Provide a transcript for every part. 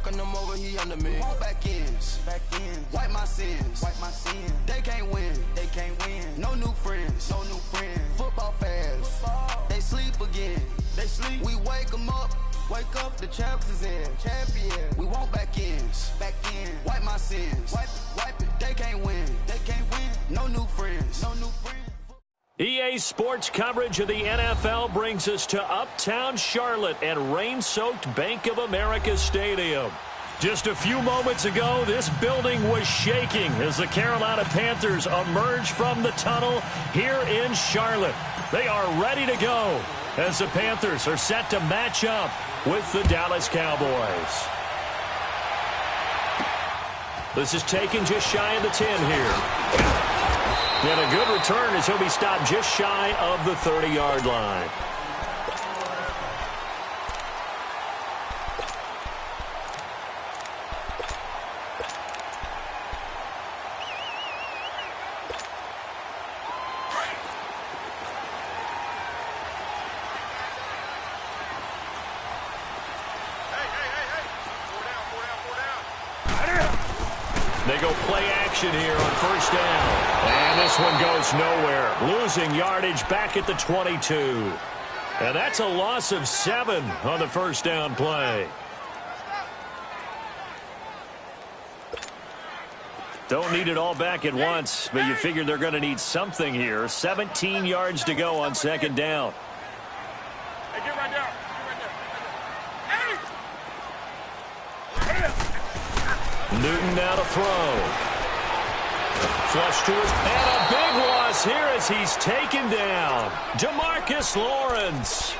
Knocking them over, he under me. Back ends, wipe my sins. They can't win, no new friends, Football fast, they sleep again. We wake them up, the champs is in. We want back ends, wipe my sins. Wipe it, they can't win, no new friends, EA Sports coverage of the NFL brings us to Uptown Charlotte and rain-soaked Bank of America Stadium. Just a few moments ago, this building was shaking as the Carolina Panthers emerged from the tunnel here in Charlotte. They are ready to go as the Panthers are set to match up with the Dallas Cowboys. This is taken just shy of the 10 here. And a good return as he'll be stopped just shy of the 30-yard line. They go play action here on first down. And this one goes nowhere. Losing yardage back at the 22. And that's a loss of 7 on the first down play. Don't need it all back at once, but you figure they're going to need something here. 17 yards to go on second down. Hey, get right there. Newton now to throw. Flush to his, and a big loss here as he's taken down. DeMarcus Lawrence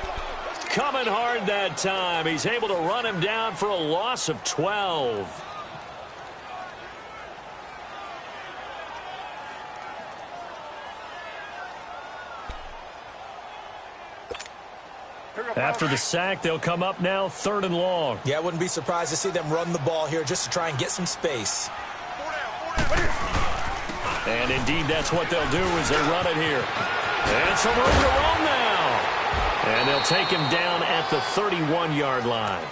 coming hard that time. He's able to run him down for a loss of 12. After the sack, they'll come up now 3rd and long. Yeah, I wouldn't be surprised to see them run the ball here just to try and get some space. And indeed, that's what they'll do as they run it here. And some room to roam now. And they'll take him down at the 31-yard line.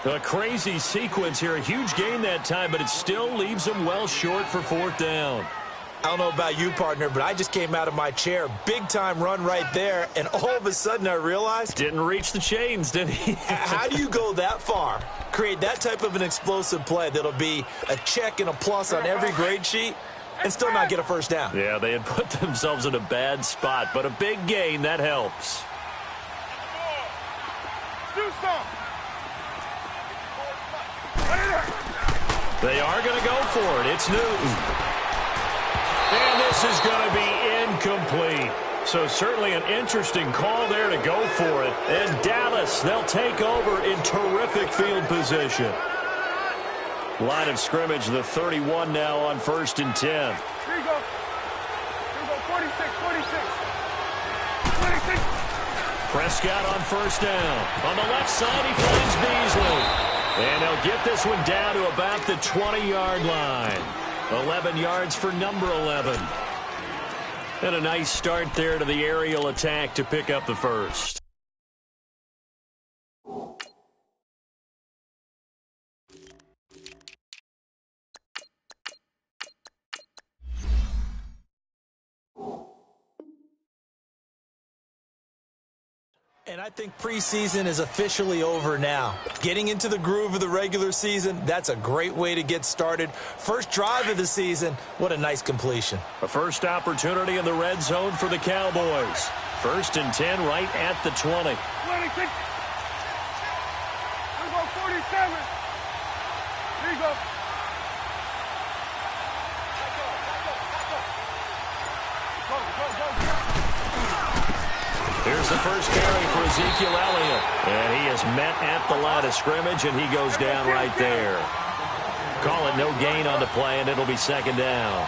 A crazy sequence here. A huge gain that time, but it still leaves them well short for 4th down. I don't know about you, partner, but I just came out of my chair. Big-time run right there, and all of a sudden I realized... Didn't reach the chains, did he? How do you go that far? Create that type of an explosive play that'll be a check and a plus on every grade sheet and still not get a first down. Yeah, they had put themselves in a bad spot, but a big gain, that helps. Do something. They are going to go for it. It's Newton. And this is going to be incomplete. So certainly an interesting call there to go for it. And Dallas, they'll take over in terrific field position. Line of scrimmage, the 31 now on 1st and 10. Here you go. 46. Prescott on first down. On the left side, he finds Beasley. And they'll get this one down to about the 20-yard line. 11 yards for number 11. And a nice start there to the aerial attack to pick up the first. And I think preseason is officially over now. Getting into the groove of the regular season, that's a great way to get started. First drive of the season, what a nice completion. A first opportunity in the red zone for the Cowboys. 1st and 10 right at the 20. 26. Here you go, 47. Here you go. Here's the first carry for Ezekiel Elliott. And he is met at the line of scrimmage, and he goes down right there. Call it no gain on the play, and it'll be 2nd down.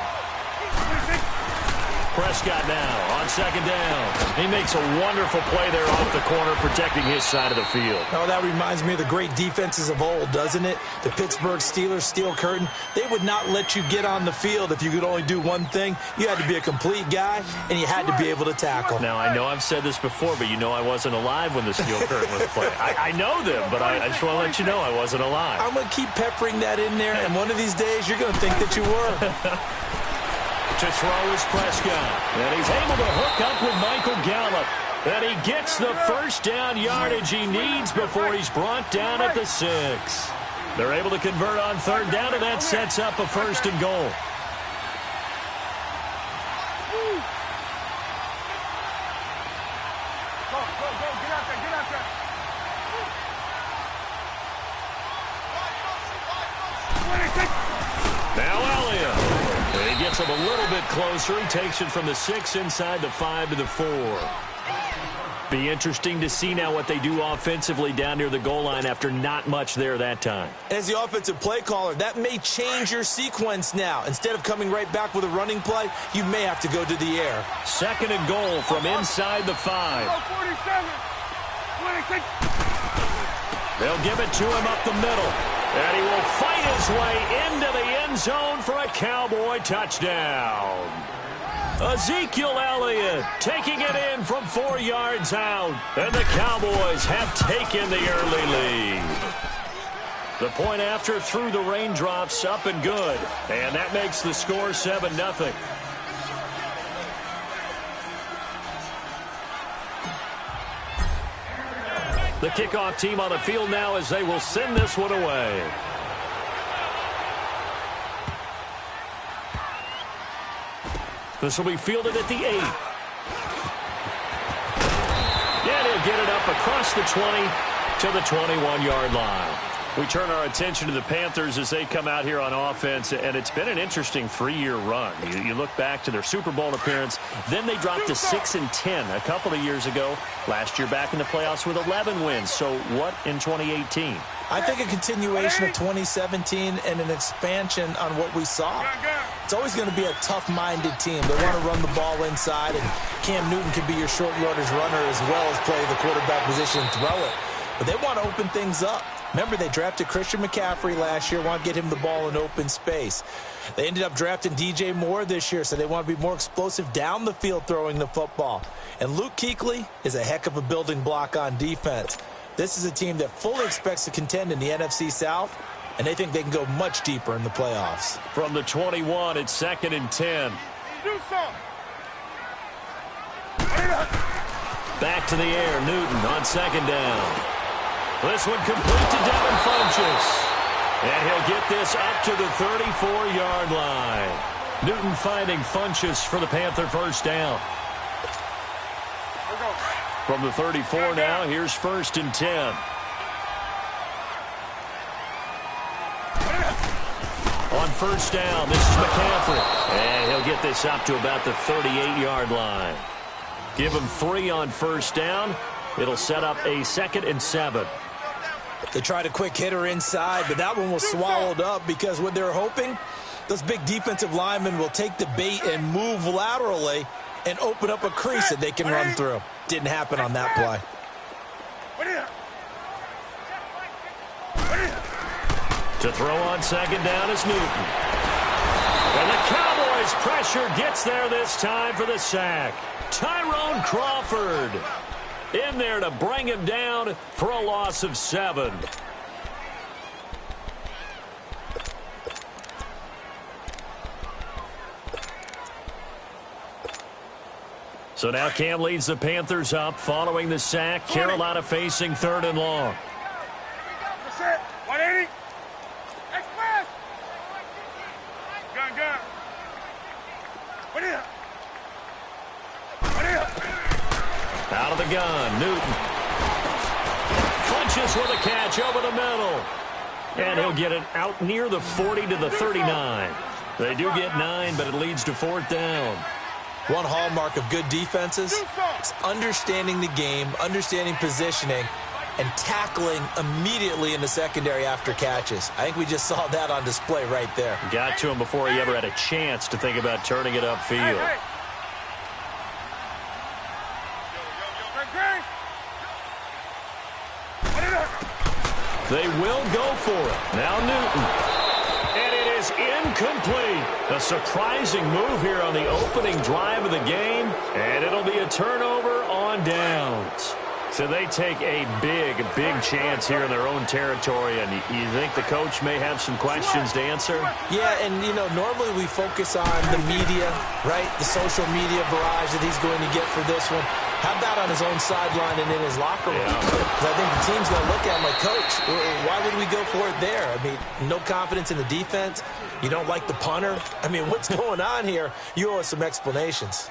Prescott now on second down. He makes a wonderful play there off the corner, protecting his side of the field. Oh, that reminds me of the great defenses of old, doesn't it? The Pittsburgh Steelers, steel curtain. They would not let you get on the field if you could only do one thing. You had to be a complete guy, and you had to be able to tackle. Now, I know I've said this before, but you know I wasn't alive when the steel curtain was played. I know them, but I just want to let you know I wasn't alive. I'm going to keep peppering that in there, and one of these days you're going to think that you were. To throw is Prescott. And he's able to hook up with Michael Gallup. And he gets the first down yardage he needs before he's brought down at the 6. They're able to convert on third down, and that sets up a first and goal. Go, get out there. Now Elliott. And he gets him a little bit closer. He takes it from the 6 inside the 5 to the 4. Be interesting to see now what they do offensively down near the goal line after not much there that time. As the offensive play caller, that may change your sequence now. Instead of coming right back with a running play, you may have to go to the air. Second and goal from inside the 5. 47, 26. They'll give it to him up the middle. And he will fight his way into the end zone for a Cowboy touchdown. Ezekiel Elliott taking it in from 4 yards out. And the Cowboys have taken the early lead. The point after through the raindrops, up and good. And that makes the score 7-0. The kickoff team on the field now as they will send this one away. This will be fielded at the 8. And he'll get it up across the 20 to the 21-yard line. We turn our attention to the Panthers as they come out here on offense, and it's been an interesting 3-year run. You look back to their Super Bowl appearance, then they dropped to 6-10 a couple of years ago. Last year back in the playoffs with 11 wins. So what in 2018? I think a continuation of 2017 and an expansion on what we saw. It's always going to be a tough-minded team. They want to run the ball inside, and Cam Newton can be your short yardage runner as well as play the quarterback position and throw it. But they want to open things up. Remember, they drafted Christian McCaffrey last year, want to get him the ball in open space. They ended up drafting DJ Moore this year, so they want to be more explosive down the field throwing the football. And Luke Kuechly is a heck of a building block on defense. This is a team that fully expects to contend in the NFC South, and they think they can go much deeper in the playoffs. From the 21, it's 2nd and 10. Do something. Back to the air, Newton on second down. This one complete to Devin Funchess. And he'll get this up to the 34-yard line. Newton finding Funchess for the Panther first down. From the 34 now, here's 1st and 10. On first down, this is McCaffrey. And he'll get this up to about the 38-yard line. Give him 3 on first down. It'll set up a 2nd and 7. They tried a quick hitter inside, but that one was swallowed up because what they're hoping, those big defensive linemen will take the bait and move laterally and open up a crease that they can run through. Didn't happen on that play. To throw on second down is Newton. And the Cowboys' pressure gets there this time for the sack. Tyrone Crawford in there to bring him down for a loss of 7. So now Cam leads the Panthers up following the sack. Carolina facing 3rd and long. That's it. 180. Express. Gun. What is it? Out of the gun, Newton. Funchess with a catch over the middle. And he'll get it out near the 40 to the 39. They do get 9, but it leads to 4th down. One hallmark of good defenses is understanding the game, understanding positioning, and tackling immediately in the secondary after catches. I think we just saw that on display right there. Got to him before he ever had a chance to think about turning it upfield. They will go for it. Now Newton. And it is incomplete. A surprising move here on the opening drive of the game. And it'll be a turnover on downs. So they take a big chance here in their own territory. And you think the coach may have some questions to answer? Yeah, and, normally we focus on the media, right? The social media barrage that he's going to get for this one. How about on his own sideline and in his locker room? Yeah. Because I think the team's going to look at him like, Coach, why would we go for it there? I mean, no confidence in the defense. You don't like the punter. I mean, what's going on here? You owe us some explanations.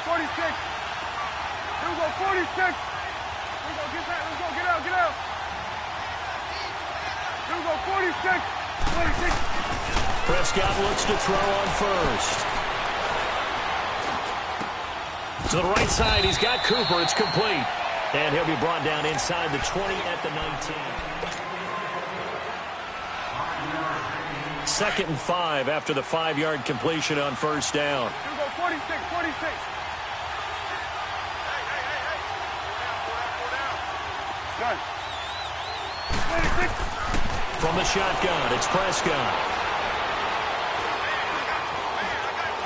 46. Here we go, 46. Here we go, get that. Let's go, get out. Here we go, 46. 46. Prescott looks to throw on first. To the right side, he's got Cooper. It's complete. And he'll be brought down inside the 20 at the 19. 2nd and 5 after the 5-yard completion on first down. Here we go, 46, 46. Done. 46. From the shotgun, it's Prescott.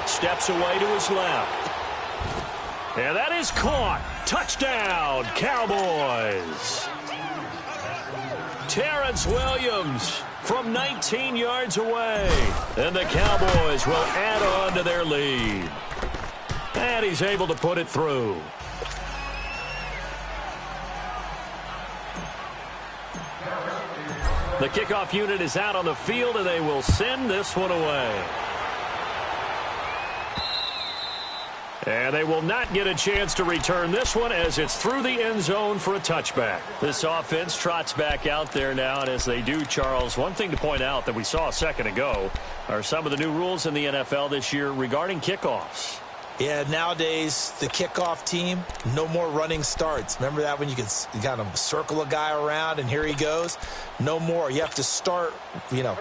Steps away to his left. And that is caught. Touchdown, Cowboys. Terrence Williams from 19 yards away. And the Cowboys will add on to their lead. And he's able to put it through. The kickoff unit is out on the field, and they will send this one away. And they will not get a chance to return this one as it's through the end zone for a touchback. This offense trots back out there now, and as they do, Charles, one thing to point out that we saw a second ago are some of the new rules in the NFL this year regarding kickoffs. Yeah, nowadays, the kickoff team, no more running starts. Remember that when you kind of circle a guy around and here he goes? No more. You have to start,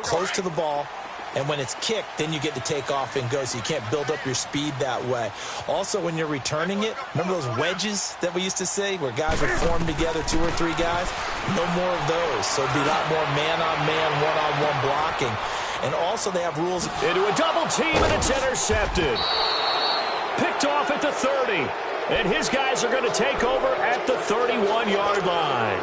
close to the ball. And when it's kicked, then you get to take off and go, so you can't build up your speed that way. Also, when you're returning it, remember those wedges that we used to say where guys would form together, 2 or 3 guys? No more of those. So it'd be a lot more man-on-man, one-on-one blocking. And also they have rules. Into a double team, and it's intercepted. Picked off at the 30. And his guys are going to take over at the 31-yard line.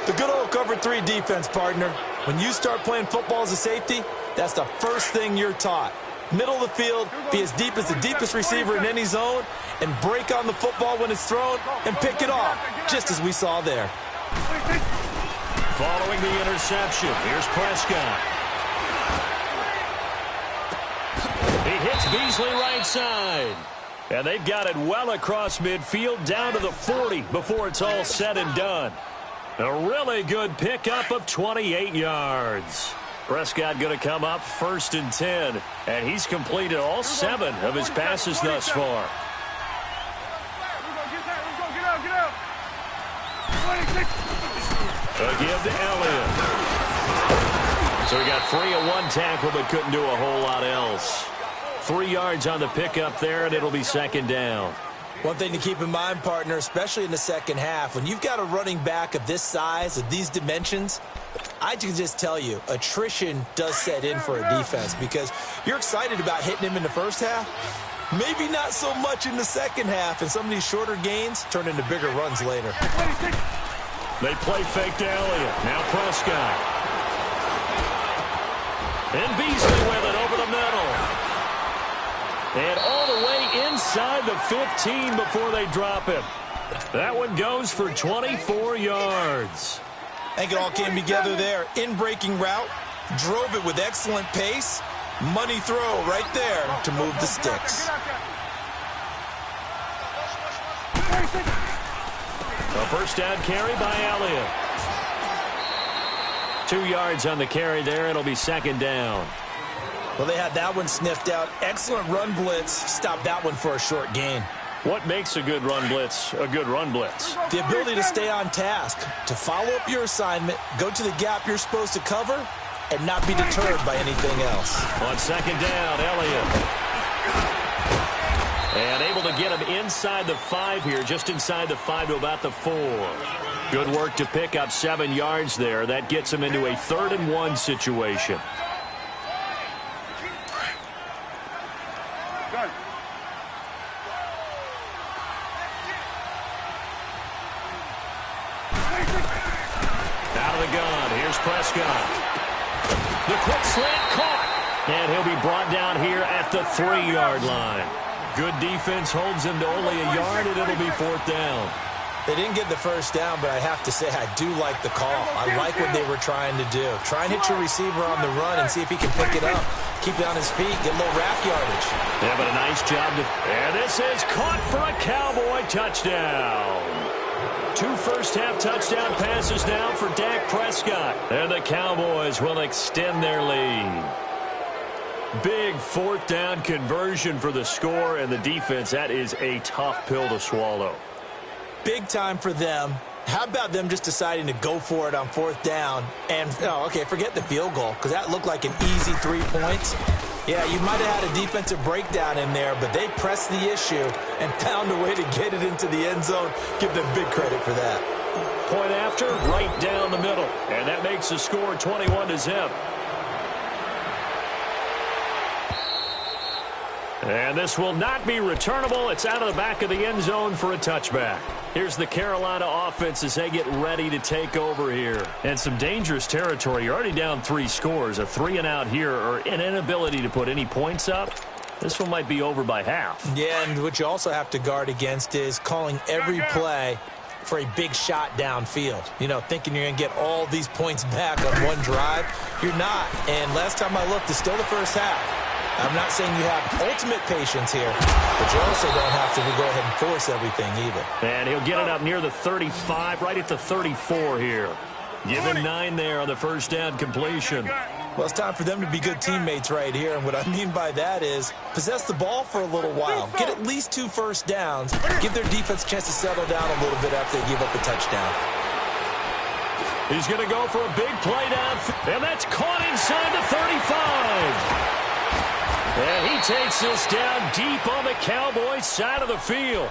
The good old cover 3 defense, partner. When you start playing football as a safety, that's the first thing you're taught. Middle of the field, be as deep as the deepest receiver in any zone, and break on the football when it's thrown and pick it off, just as we saw there. Following the interception, here's Prescott. He hits Beasley right side. And they've got it well across midfield down to the 40 before it's all said and done. A really good pickup of 28 yards. Prescott going to come up 1st and 10. And he's completed all 7 of his passes thus far. A give to Elliott. So he got free of 1 tackle but couldn't do a whole lot else. 3 yards on the pickup there, and it'll be 2nd down. One thing to keep in mind, partner, especially in the second half, when you've got a running back of this size, of these dimensions, I can just tell you, attrition does set in for a defense because you're excited about hitting him in the first half. Maybe not so much in the second half, and some of these shorter gains turn into bigger runs later. They play fake to Elliott. Now Prescott. And Beasley with it over the middle. And all the way inside the 15 before they drop him. That one goes for 24 yards. I think it all came together there. In-breaking route, drove it with excellent pace. Money throw right there to move the sticks. A first down carry by Elliott. 2 yards on the carry there. It'll be 2nd down. Well, they had that one sniffed out. Excellent run blitz. Stopped that one for a short gain. What makes a good run blitz a good run blitz? The ability to stay on task, to follow up your assignment, go to the gap you're supposed to cover, and not be deterred by anything else. On 2nd down, Elliott. And able to get him inside the 5 here, just inside the 5 to about the 4. Good work to pick up 7 yards there. That gets him into a 3rd and 1 situation. Out of the gun, here's Prescott. The quick slant caught. And he'll be brought down here at the 3-yard line. Good defense holds him to only a yard, and it'll be 4th down. They didn't get the first down, but I have to say I do like the call. I like what they were trying to do. Try and hit your receiver on the run and see if he can pick it up. Keep it on his feet, get a little rack yardage. Yeah, but a nice job. And this is caught for a Cowboy touchdown. 2 first-half touchdown passes now for Dak Prescott. And the Cowboys will extend their lead. Big 4th down conversion for the score, and the defense, that is a tough pill to swallow. Big time for them. How about them just deciding to go for it on 4th down? And, okay, forget the field goal, because that looked like an easy 3 points. Yeah, you might have had a defensive breakdown in there, but they pressed the issue and found a way to get it into the end zone. Give them big credit for that. Point after, right down the middle. And that makes the score 21-0. And this will not be returnable. It's out of the back of the end zone for a touchback. Here's the Carolina offense as they get ready to take over here. And some dangerous territory. You're already down 3 scores. A 3-and-out here, or an inability to put any points up. This one might be over by half. Yeah, and what you also have to guard against is calling every play for a big shot downfield. You know, thinking you're going to get all these points back on one drive. You're not. And last time I looked, it's still the first half. I'm not saying you have ultimate patience here, but you also don't have to go ahead and force everything either. And he'll get it up near the 35, right at the 34 here. Give him 9 there on the first down completion. Well, it's time for them to be good teammates right here, and what I mean by that is possess the ball for a little while. Get at least 2 first downs. Give their defense a chance to settle down a little bit after they give up a touchdown. He's going to go for a big play down, and that's caught inside the 35. And he takes this down deep on the Cowboys side of the field.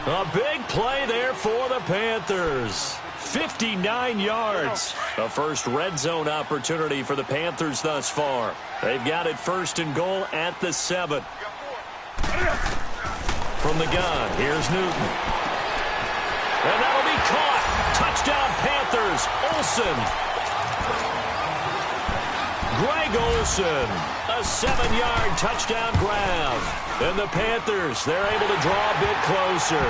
A big play there for the Panthers. 59 yards. A first red zone opportunity for the Panthers thus far. They've got it 1st and goal at the 7. From the gun, here's Newton. And that'll be caught. Touchdown Panthers. Olsen. Greg Olsen, a 7-yard touchdown grab. And the Panthers, they're able to draw a bit closer.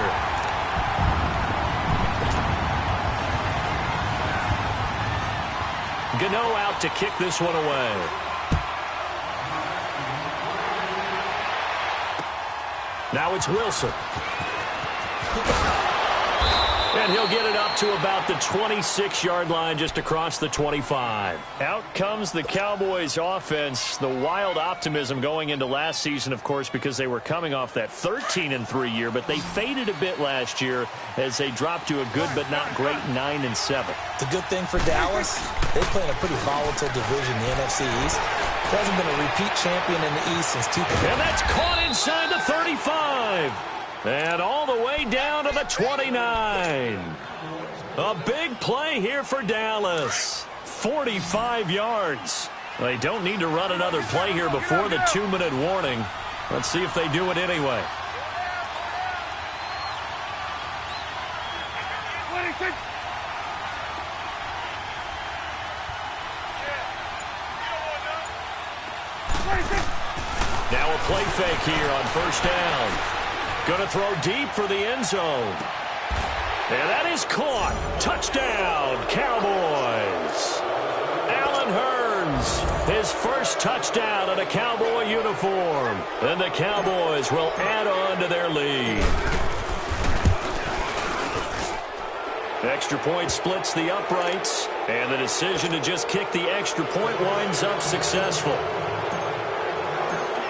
Gano out to kick this one away. Now it's Wilson. And he'll get it up to about the 26-yard line, just across the 25. Out comes the Cowboys offense. The wild optimism going into last season, of course, because they were coming off that 13-3 year, but they faded a bit last year as they dropped to a good but not great 9-7. The good thing for Dallas, they play in a pretty volatile division, the NFC East. There hasn't been a repeat champion in the East since 2000. And that's caught inside the 35. And all the way down to the 29. A big play here for Dallas. 45 yards. They don't need to run another play here before the 2-minute warning. Let's see if they do it anyway. Now a play fake here on 1st down. Going to throw deep for the end zone. And that is caught. Touchdown, Cowboys. Allen Hurns, his first touchdown in a Cowboy uniform. And the Cowboys will add on to their lead. Extra point splits the uprights. And the decision to just kick the extra point winds up successful.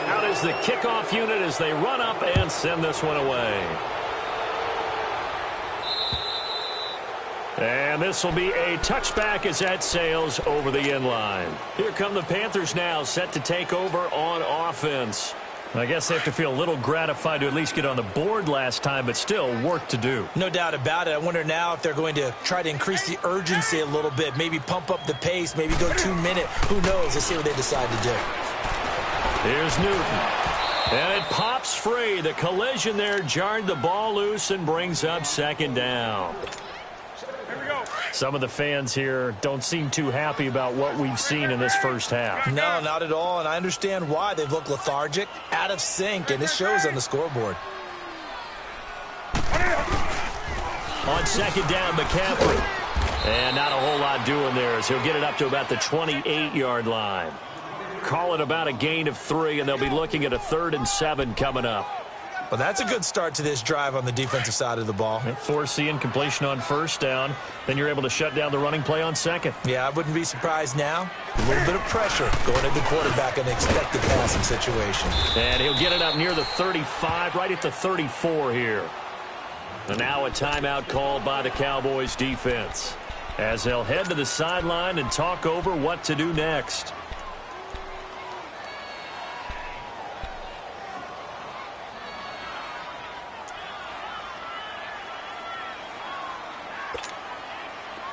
Out is the kickoff unit as they run up and send this one away. And this will be a touchback as that sails over the end line. Here come the Panthers now, set to take over on offense. I guess they have to feel a little gratified to at least get on the board last time, but still work to do. No doubt about it. I wonder now if they're going to try to increase the urgency a little bit, maybe pump up the pace, maybe go 2 minute. Who knows? Let's see what they decide to do. Here's Newton. And it pops free. The collision there jarred the ball loose and brings up second down. Some of the fans here don't seem too happy about what we've seen in this first half. No, not at all, and I understand why. They've looked lethargic, out of sync, and it shows on the scoreboard. On second down, McCaffrey. And not a whole lot doing there as he'll get it up to about the 28-yard line. Call it about a gain of 3, and they'll be looking at a 3rd and 7 coming up. Well, that's a good start to this drive on the defensive side of the ball. Force the incompletion on first down. Then you're able to shut down the running play on second. Yeah, I wouldn't be surprised now. A little bit of pressure going at the quarterback in an expected passing situation. And he'll get it up near the 35, right at the 34 here. And now a timeout called by the Cowboys defense as they'll head to the sideline and talk over what to do next.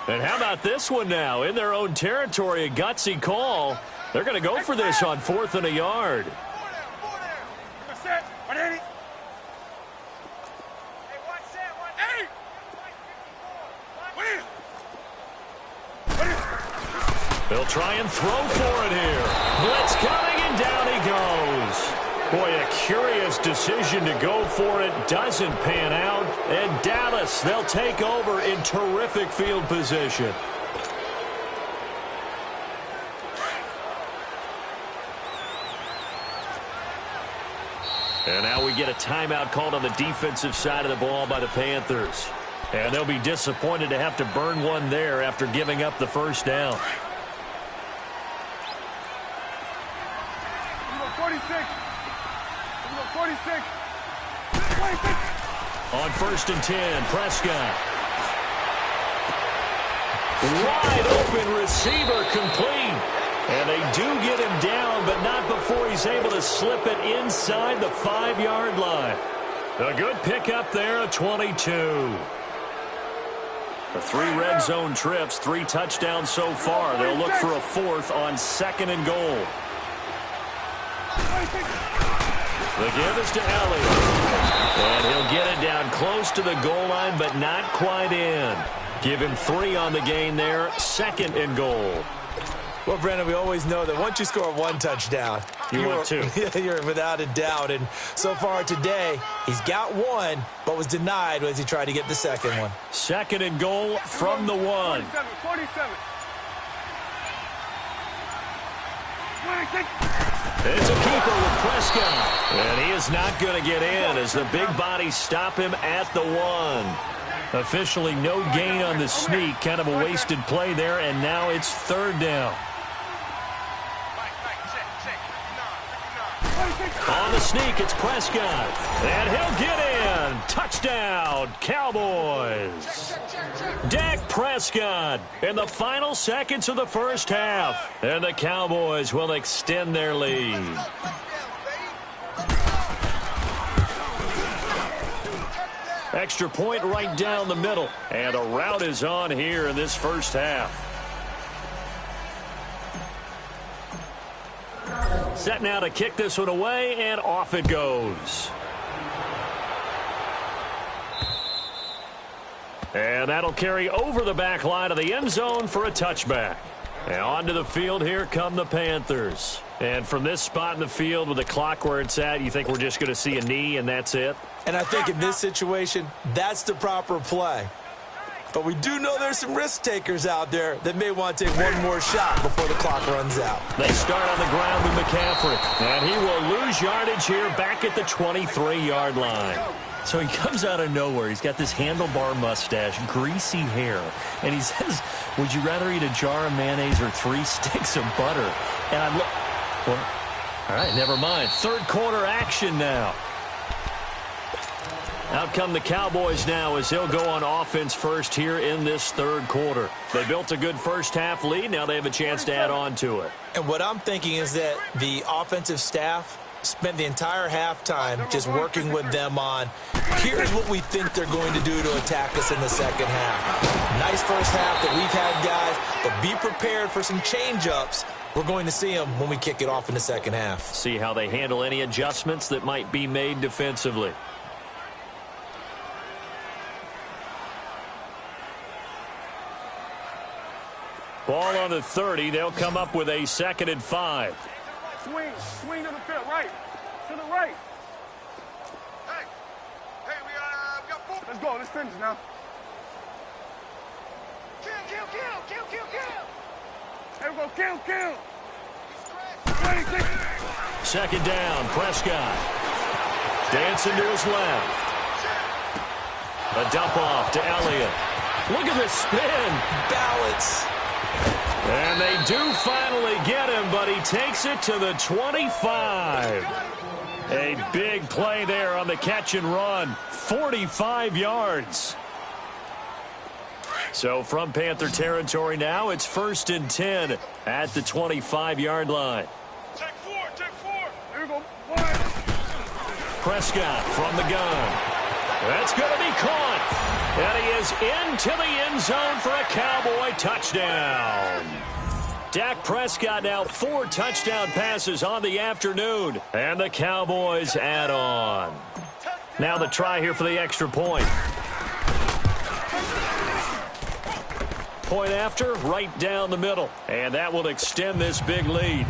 And how about this one now? In their own territory, a gutsy call. They're going to go for this on 4th and a yard. They'll try and throw for it here. Blitz coming, and down he goes. Boy, a curious decision to go for it. Doesn't pan out. And Dallas, they'll take over in terrific field position. And now we get a timeout called on the defensive side of the ball by the Panthers. And they'll be disappointed to have to burn one there after giving up the first down. 46. On 1st and 10, Prescott. Wide open receiver complete. And they do get him down, but not before he's able to slip it inside the 5-yard line. A good pickup there, a 22. The 3 red zone trips, 3 touchdowns so far. They'll look for a 4th on 2nd and goal. The give is to Elliott. And he'll get it down close to the goal line, but not quite in. Give him 3 on the gain there, 2nd and goal. Well, Brandon, we always know that once you score 1 touchdown, you want 2. You're without a doubt. And so far today, he's got 1, but was denied as he tried to get the 2nd one. 2nd and goal from the 1. 47. It's a keeper with Prescott. And he is not going to get in as the big bodies stop him at the 1. Officially no gain on the sneak. Kind of a wasted play there, and now it's 3rd down. On the sneak, it's Prescott. And he'll get in. Touchdown, Cowboys. Dak Prescott in the final seconds of the first half. And the Cowboys will extend their lead. Extra point right down the middle. And a rout is on here in this first half. Set now to kick this one away, and off it goes. And that'll carry over the back line of the end zone for a touchback. And onto the field, here come the Panthers. And from this spot in the field with the clock where it's at, you think we're just going to see a knee and that's it? And I think in this situation, that's the proper play. But we do know there's some risk takers out there that may want to take one more shot before the clock runs out. They start on the ground with McCaffrey. And he will lose yardage here back at the 23-yard line. So he comes out of nowhere. He's got this handlebar mustache, greasy hair. And he says, would you rather eat a jar of mayonnaise or 3 sticks of butter? And I'm well, all right, never mind. 3rd quarter action now. Out come the Cowboys now as they'll go on offense first here in this 3rd quarter. They built a good first half lead. Now they have a chance to add on to it. And what I'm thinking is that the offensive staff Spent the entire halftime just working with them on, here's what we think they're going to do to attack us in the second half. Nice first half that we've had, guys, but be prepared for some change-ups. We're going to see them when we kick it off in the second half. See how they handle any adjustments that might be made defensively. Ball on the 30. They'll come up with a 2nd and 5. Swing to the field, right. To the right. Hey, we got 4. Let's go, let's finish now. Kill. Hey, we go, kill. 26. 2nd down, Prescott. Dancing to his left. A dump off to Elliott. Look at this spin. Balance. And they do finally get him, but he takes it to the 25. A big play there on the catch and run. 45 yards. So from Panther territory now, it's 1st and 10 at the 25-yard line. Take 4. Here we go. 1. Prescott from the gun. That's going to be caught. And he is into the end zone for a Cowboy touchdown. Dak Prescott now 4 touchdown passes on the afternoon. And the Cowboys add on. Now the try here for the extra point. Point after, right down the middle. And that will extend this big lead.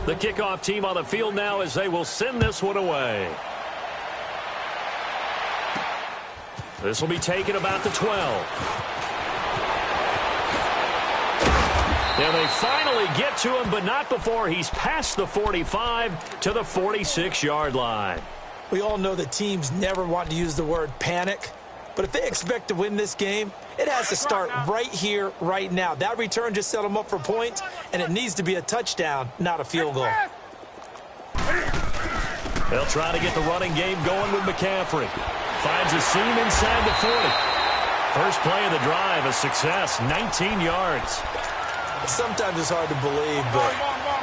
The kickoff team on the field now as they will send this one away. This will be taken about the 12. And they finally get to him, but not before he's past the 45 to the 46-yard line. We all know that teams never want to use the word panic, but if they expect to win this game, it has to start right here, right now. That return just set them up for points, and it needs to be a touchdown, not a field goal. They'll try to get the running game going with McCaffrey. Finds a seam inside the 40. First play of the drive, a success, 19 yards. Sometimes it's hard to believe, but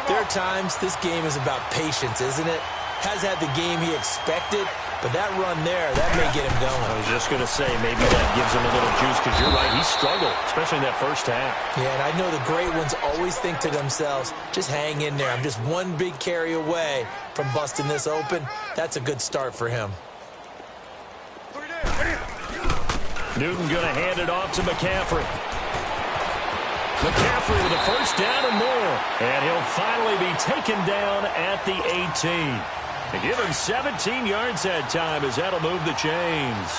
there are times this game is about patience, isn't it? Has had the game he expected, but that run there, that may get him going. I was just going to say, maybe that gives him a little juice, because you're right, he struggled, especially in that first half. Yeah, and I know the great ones always think to themselves, just hang in there. I'm just one big carry away from busting this open. That's a good start for him. Newton going to hand it off to McCaffrey. McCaffrey with a first down and more. And he'll finally be taken down at the 18. They give him 17 yards that time as that'll move the chains.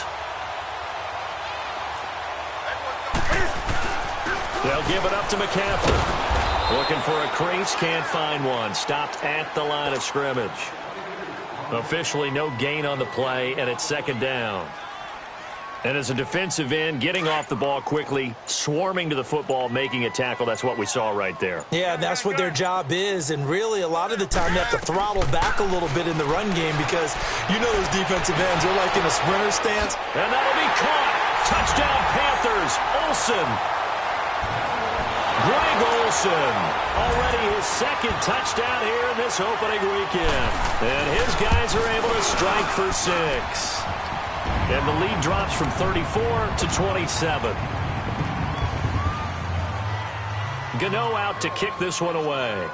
They'll give it up to McCaffrey. Looking for a crease, can't find one. Stopped at the line of scrimmage. Officially no gain on the play, and it's 2nd down. And as a defensive end, getting off the ball quickly, swarming to the football, making a tackle, that's what we saw right there. Yeah, and that's what their job is. And really, a lot of the time, you have to throttle back a little bit in the run game because you know those defensive ends are like in a sprinter stance. And that'll be caught. Touchdown, Panthers. Olsen. Greg Olsen. Already his 2nd touchdown here in this opening weekend. And his guys are able to strike for 6. And the lead drops from 34 to 27. Gano out to kick this one away.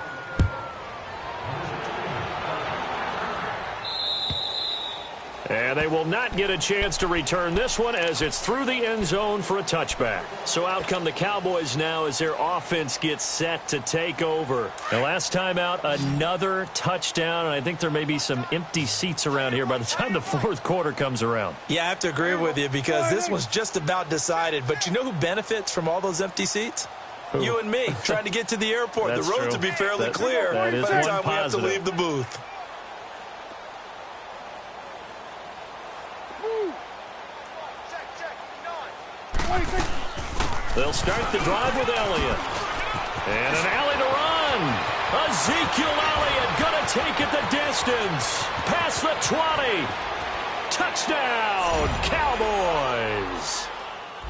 And they will not get a chance to return this one as it's through the end zone for a touchback. So out come the Cowboys now as their offense gets set to take over. The last time out, another touchdown, and I think there may be some empty seats around here by the time the 4th quarter comes around. Yeah, I have to agree with you because this one's just about decided. But you know who benefits from all those empty seats? Who? You and me, trying to get to the airport. The roads will be fairly clear by the time we have to leave the booth. They'll start the drive with Elliott. And an alley to run. Ezekiel Elliott going to take it the distance. Past the 20. Touchdown, Cowboys.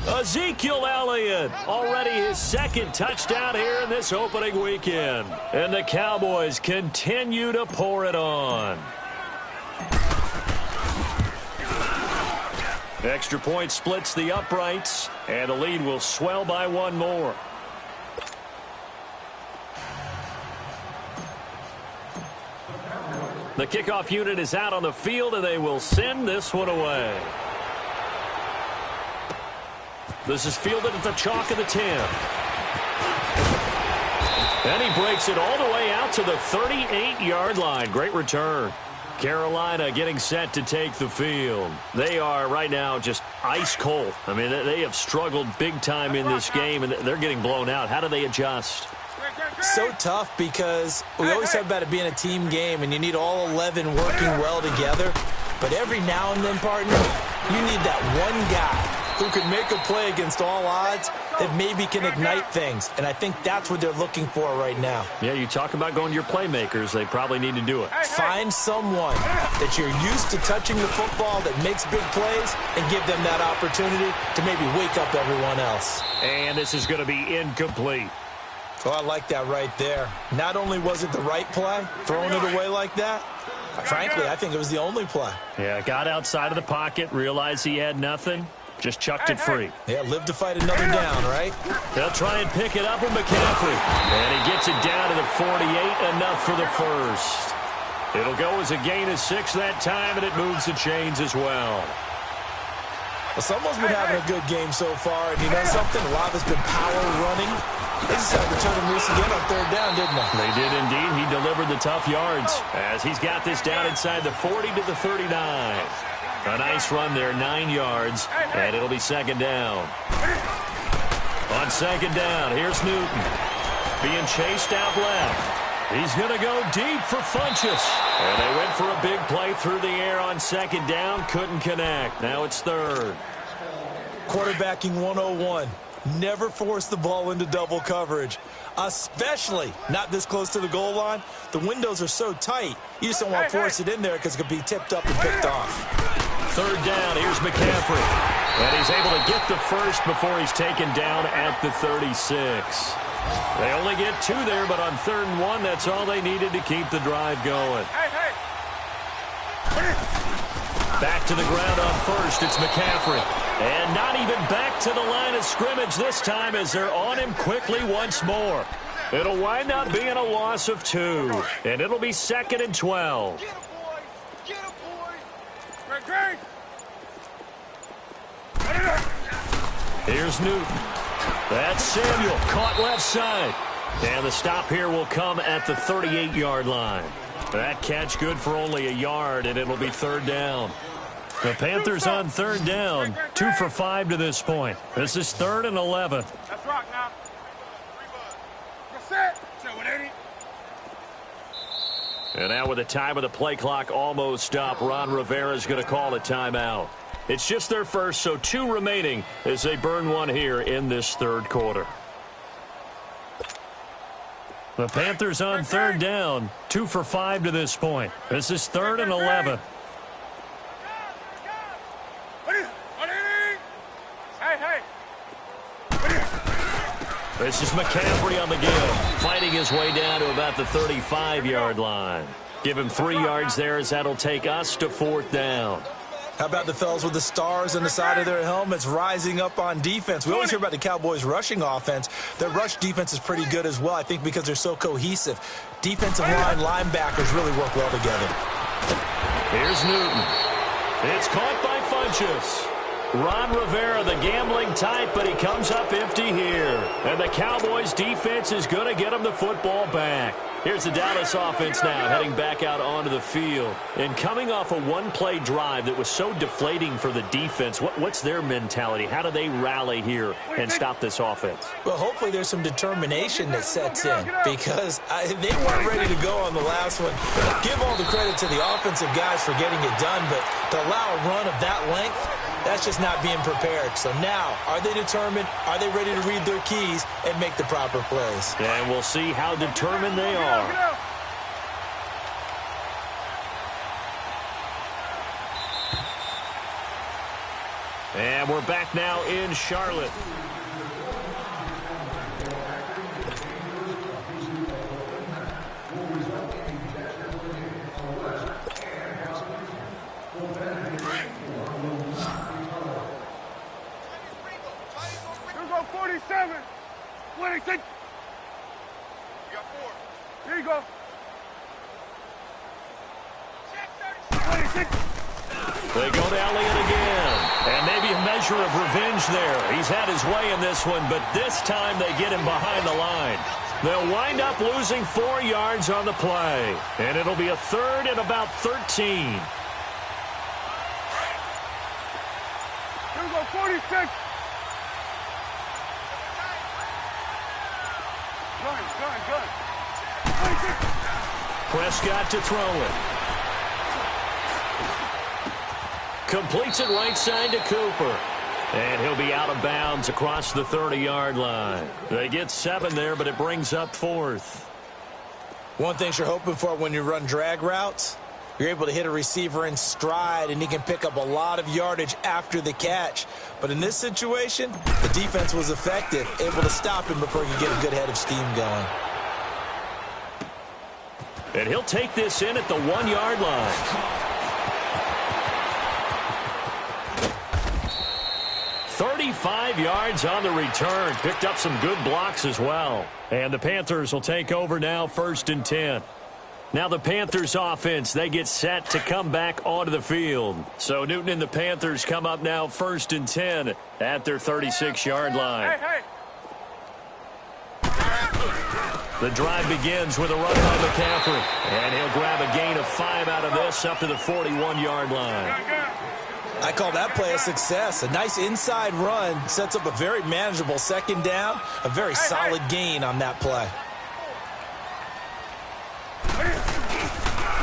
Ezekiel Elliott, already his second touchdown here in this opening weekend. And the Cowboys continue to pour it on. Extra point splits the uprights, and the lead will swell by one more. The kickoff unit is out on the field, and they will send this one away. This is fielded at the chalk of the 10. And he breaks it all the way out to the 38-yard line. Great return. Carolina getting set to take the field. They are right now just ice cold. I mean, they have struggled big time in this game, and they're getting blown out. How do they adjust? So tough because we always talk about it being a team game, and you need all 11 working well together. But every now and then, partner, you need that one guy who can make a play against all odds that maybe can ignite things. And I think that's what they're looking for right now. Yeah, you talk about going to your playmakers. They probably need to do it. Find someone that you're used to touching the football that makes big plays and give them that opportunity to maybe wake up everyone else. And this is going to be incomplete. Oh, I like that right there. Not only was it the right play, throwing it away like that, frankly, I think it was the only play. Yeah, got outside of the pocket, realized he had nothing. Just chucked it free. Yeah, live to fight another down, right? They'll try and pick it up with McCaffrey. And he gets it down to the 48, enough for the first. It'll go as a gain of 6 that time, and it moves the chains as well. Well, someone's been having a good game so far, and you know something? A lot of it's been power running. They just had to turn him loose again on third down, didn't they? They did indeed. He delivered the tough yards as he's got this down inside the 40 to the 39. A nice run there, 9 yards, and it'll be second down. On second down, here's Newton. Being chased out left. He's going to go deep for Funchess. And they went for a big play through the air on second down. Couldn't connect. Now it's third. Quarterbacking 101. Never force the ball into double coverage, especially not this close to the goal line. The windows are so tight, you just don't want to force it in there because it could be tipped up and picked off. Third down, here's McCaffrey. And he's able to get the first before he's taken down at the 36. They only get 2 there, but on 3rd and 1, that's all they needed to keep the drive going. Back to the ground on first, it's McCaffrey. And not even back to the line of scrimmage this time as they're on him quickly once more. It'll wind up being a loss of 2. And it'll be 2nd and 12. Get him, boy. Greg. Here's Newton. That's Samuel, caught left side. And the stop here will come at the 38-yard line. That catch good for only a yard, and it'll be third down. The Panthers on third down, 2 for 5 to this point. This is 3rd and 11. That's rock now. That's it. And now with the time of the play clock almost up, Ron Rivera is going to call a timeout. It's just their first, so 2 remaining as they burn one here in this third quarter. The Panthers on third down, 2 for 5 to this point. This is 3rd and 11. This is McCaffrey on the give, fighting his way down to about the 35-yard line. Give him 3 yards there as that'll take us to 4th down. How about the fellas with the stars on the side of their helmets rising up on defense? We always hear about the Cowboys' rushing offense. Their rush defense is pretty good as well, I think, because they're so cohesive. Defensive line, linebackers really work well together. Here's Newton. It's caught by Funchess. Ron Rivera, the gambling type, but he comes up empty here. And the Cowboys' defense is going to get him the football back. Here's the Dallas offense now heading back out onto the field. And coming off a one-play drive that was so deflating for the defense, what's their mentality? How do they rally here and stop this offense? Well, hopefully there's some determination that sets in because they weren't ready to go on the last one. Give all the credit to the offensive guys for getting it done, but to allow a run of that length, that's just not being prepared. So now, are they determined? Are they ready to read their keys and make the proper plays? And we'll see how determined they are. And we're back now in Charlotte. Here we go, 47. 26. You got 4. Here you go. 26. They go to Elliott again. And maybe a measure of revenge there. He's had his way in this one, but this time they get him behind the line. They'll wind up losing 4 yards on the play. And it'll be a third and about 13. Here we go, 46. Gun. 26. Prescott to throw it. Completes it right side to Cooper. And he'll be out of bounds across the 30-yard line. They get 7 there, but it brings up 4th. One thing you're hoping for when you run drag routes, you're able to hit a receiver in stride, and he can pick up a lot of yardage after the catch. But in this situation, the defense was effective, able to stop him before he could get a good head of steam going. And he'll take this in at the 1-yard line. 35 yards on the return. Picked up some good blocks as well. And the Panthers will take over now, 1st and 10. Now the Panthers offense, they get set to come back onto the field. So Newton and the Panthers come up now 1st and 10 at their 36-yard line. Hey. The drive begins with a run by McCaffrey. And he'll grab a gain of 5 out of this up to the 41-yard line. I call that play a success. A nice inside run sets up a very manageable 2nd down. A very solid gain on that play.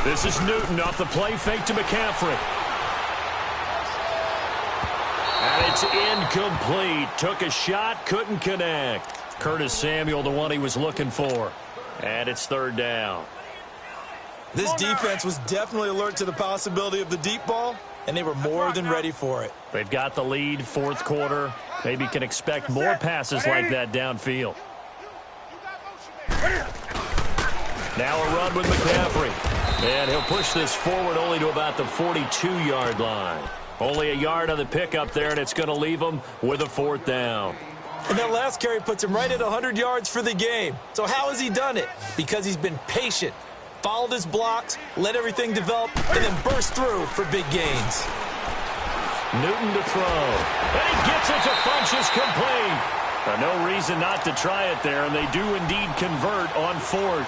This is Newton off the play fake to McCaffrey. And it's incomplete. Took a shot, couldn't connect. Curtis Samuel, the one he was looking for. And it's 3rd down. This defense was definitely alert to the possibility of the deep ball, and they were more than ready for it. They've got the lead, 4th quarter. Maybe can expect more passes like that downfield. Now a run with McCaffrey. And he'll push this forward only to about the 42-yard line. Only a yard on the pickup there, and it's going to leave him with a 4th down. And that last carry puts him right at 100 yards for the game. So how has he done it? Because he's been patient, followed his blocks, let everything develop, and then burst through for big gains. Newton to throw. And he gets it to Funchess complete. No reason not to try it there, and they do indeed convert on 4th.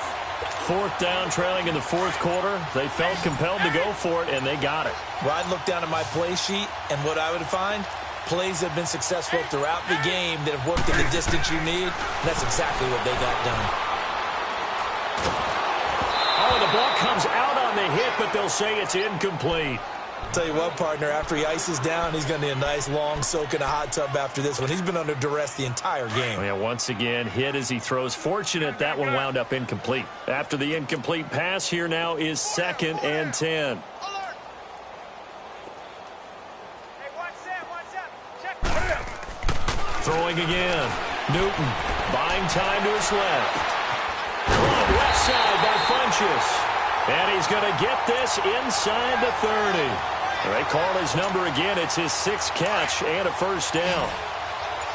4th down, trailing in the 4th quarter. They felt compelled to go for it, and they got it. Well, I'd look down at my play sheet, and what I would find, plays have been successful throughout the game that have worked at the distance you need, and that's exactly what they got done. Oh, the ball comes out on the hit, but they'll say it's incomplete. Tell you what, partner, after he ices down, he's going to need a nice long soak in a hot tub after this one. He's been under duress the entire game. Yeah, once again, hit as he throws. Fortunate that one wound up incomplete. After the incomplete pass, here now is 2nd and 10. Throwing again. Newton buying time to his left. Run left side by Funchess. And he's going to get this inside the 30. They call his number again. It's his 6th catch and a 1st down.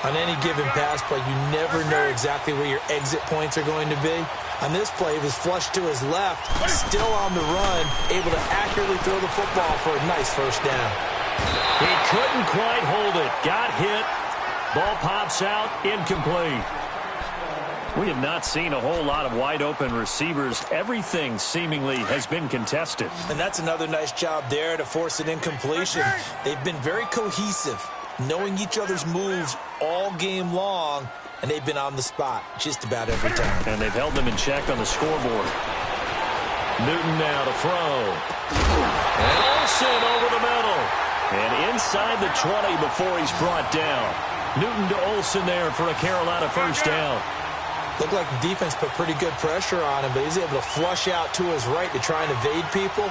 On any given pass play, you never know exactly where your exit points are going to be. On this play, he was flushed to his left, still on the run, able to accurately throw the football for a nice 1st down. He couldn't quite hold it. Got hit. Ball pops out, incomplete. We have not seen a whole lot of wide-open receivers. Everything seemingly has been contested. And that's another nice job there to force an incompletion. They've been very cohesive, knowing each other's moves all game long, and they've been on the spot just about every time. And they've held them in check on the scoreboard. Newton now to throw. And Olsen over the middle. And inside the 20 before he's brought down. Newton to Olsen there for a Carolina 1st down. Looked like the defense put pretty good pressure on him, but he's able to flush out to his right to try and evade people.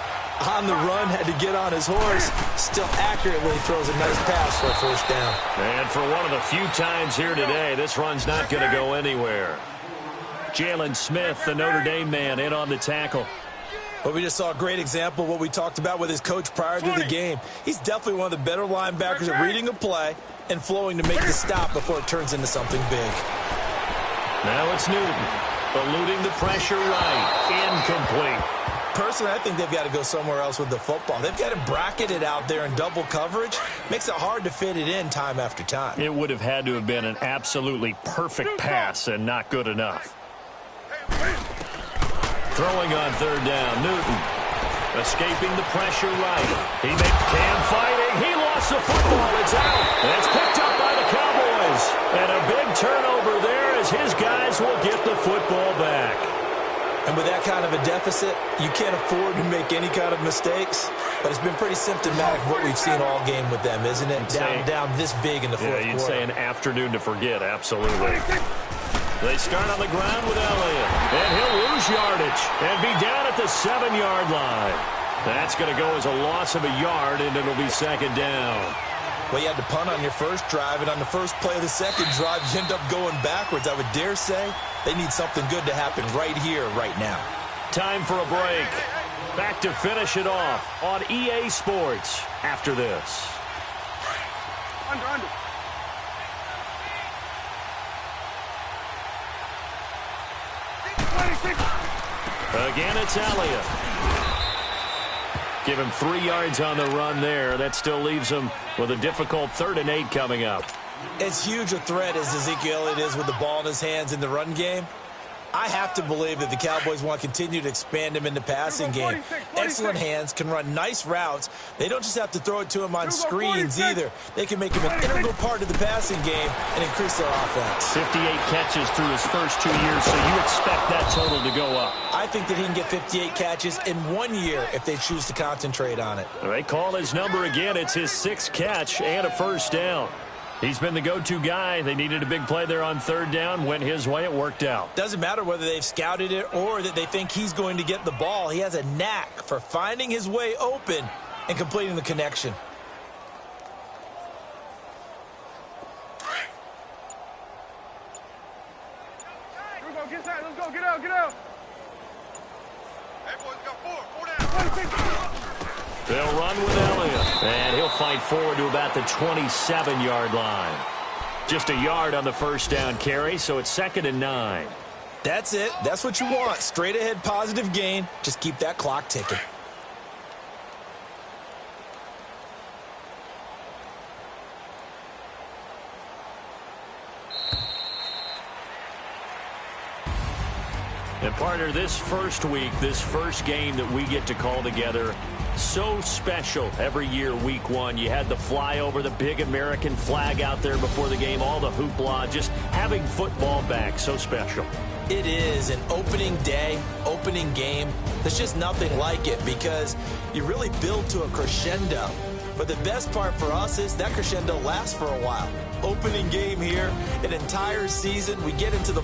on the run, had to get on his horse, still accurately throws a nice pass for a first down. And for one of the few times here today, this run's not going to go anywhere. Jalen Smith, the Notre Dame man, in on the tackle. But we just saw a great example of what we talked about with his coach prior to the game. He's definitely one of the better linebackers at reading a play and flowing to make the stop before it turns into something big. Now it's Newton, eluding the pressure right, incomplete. Personally, I think they've got to go somewhere else with the football. They've got him bracketed out there in double coverage. Makes it hard to fit it in time after time. It would have had to have been an absolutely perfect pass and not good enough. Throwing on third down, Newton. Escaping the pressure right. He made Cam fighting. He lost the football. It's out. And it's picked up by the Cowboys. And a big turnover there as his guys will get the football back. And with that kind of a deficit, you can't afford to make any kind of mistakes. But it's been pretty symptomatic of what we've seen all game with them, isn't it? Down this big in the fourth quarter. You'd say an afternoon to forget, absolutely. They start on the ground with Elliott. And he'll lose yardage and be down at the 7-yard line. That's going to go as a loss of a yard, and it'll be second down. Well, you had to punt on your first drive, and on the first play of the second drive, you end up going backwards. I would dare say they need something good to happen right here, right now. Time for a break. Back to finish it off on EA Sports after this. Under. Again, it's Elliott. Give him 3 yards on the run there. That still leaves him with a difficult 3rd and 8 coming up. As huge a threat as Ezekiel Elliott is with the ball in his hands in the run game, I have to believe that the Cowboys want to continue to expand him in the passing game. Excellent hands, can run nice routes. They don't just have to throw it to him on screens either. They can make him an integral part of the passing game and increase their offense. 58 catches through his first 2 years, so you expect that total to go up. I think that he can get 58 catches in 1 year if they choose to concentrate on it. They call his number again. It's his 6th catch and a first down. He's been the go-to guy. They needed a big play there on 3rd down. Went his way. It worked out. Doesn't matter whether they've scouted it or that they think he's going to get the ball. He has a knack for finding his way open and completing the connection. Here we go. Get inside. Let's go. Get out. Hey, boys, got 4 down. They'll run with Elliott, and he'll fight forward to about the 27-yard line. Just a yard on the first down carry, so it's 2nd and 9. That's it. That's what you want. Straight ahead positive gain. Just keep that clock ticking. And partner, this first week, this first game that we get to call together, so special every year, week 1. You had the flyover, the big American flag out there before the game, all the hoopla, just having football back, so special. It is an opening day, opening game. There's just nothing like it because you really build to a crescendo. But the best part for us is that crescendo lasts for a while. Opening game here, an entire season, we get into the